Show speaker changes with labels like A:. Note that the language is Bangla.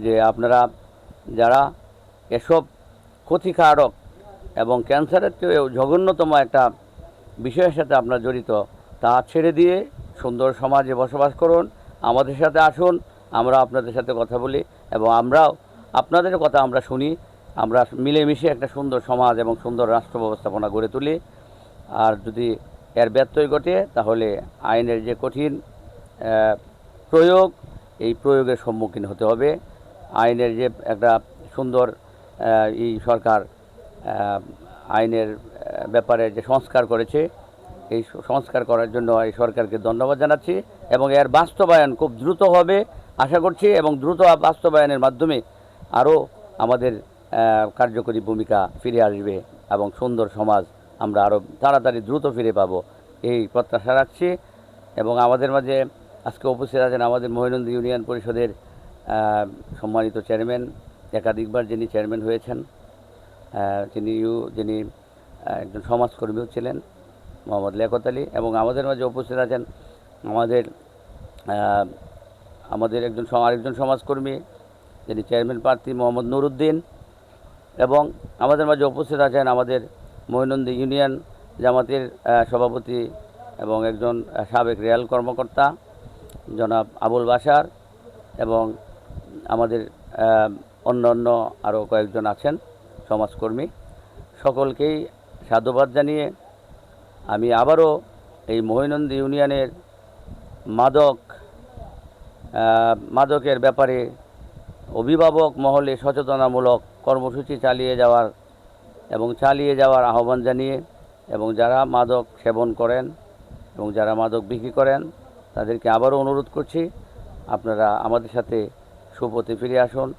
A: যে আপনারা যারা এসব ক্ষতিকারক এবং ক্যান্সারের চেয়েও জঘন্যতম একটা বিষয়ের সাথে আপনারা জড়িত, তা ছেড়ে দিয়ে সুন্দর সমাজে বসবাস করুন, আমাদের সাথে আসুন, আমরা আপনাদের সাথে কথা বলি এবং আমরাও আপনাদের কথা আমরা শুনি, আমরা মিলেমিশে একটা সুন্দর সমাজ এবং সুন্দর রাষ্ট্র ব্যবস্থাপনা গড়ে তুলি। আর যদি এর ব্যত্যয় ঘটে তাহলে আইনের যে কঠিন প্রয়োগ, এই প্রয়োগের সম্মুখীন হতে হবে। আইনের যে একটা সুন্দর এই সরকার আইনের ব্যাপারে যে সংস্কার করেছে, এই সংস্কার করার জন্য এই সরকারকে ধন্যবাদ জানাচ্ছি এবং এর বাস্তবায়ন খুব দ্রুত হবে আশা করছি এবং দ্রুত বাস্তবায়নের মাধ্যমে আরও আমাদের কার্যকরী ভূমিকা ফিরে আসবে এবং সুন্দর সমাজ আমরা আরও তাড়াতাড়ি দ্রুত ফিরে পাব, এই প্রত্যাশা রাখছি। এবং আমাদের মাঝে আজকে উপস্থিত আছেন আমাদের মহিনন্দী ইউনিয়ন পরিষদের সম্মানিত চেয়ারম্যান, একাধিকবার যিনি চেয়ারম্যান হয়েছেন, যিনি একজন সমাজকর্মীও ছিলেন, মোহাম্মদ লিয়াকত আলী। এবং আমাদের মাঝে উপস্থিত আছেন আমাদের আরেকজন সমাজকর্মী, যিনি চেয়ারম্যান প্রার্থী মোহাম্মদ নুরুদ্দিন। এবং আমাদের মাঝে উপস্থিত আছেন আমাদের মহিনন্দী ইউনিয়ন জামাতের সভাপতি এবং একজন সাবেক রেল কর্মকর্তা জনাব আবুল বাশার, এবং আমাদের অন্য আরও কয়েকজন আছেন সমাজকর্মী। সকলকেই সাধুবাদ জানিয়ে আমি আবারও এই মহিনন্দী ইউনিয়নের মাদকের ব্যাপারে অভিভাবক মহলে সচেতনামূলক কর্মসূচি চালিয়ে যাওয়ার আহ্বান জানিয়ে, এবং যারা মাদক সেবন করেন এবং যারা মাদক বিক্রি করেন তাদেরকে আবারও অনুরোধ করছি, আপনারা আমাদের সাথে সুপথে ফিরে আসুন।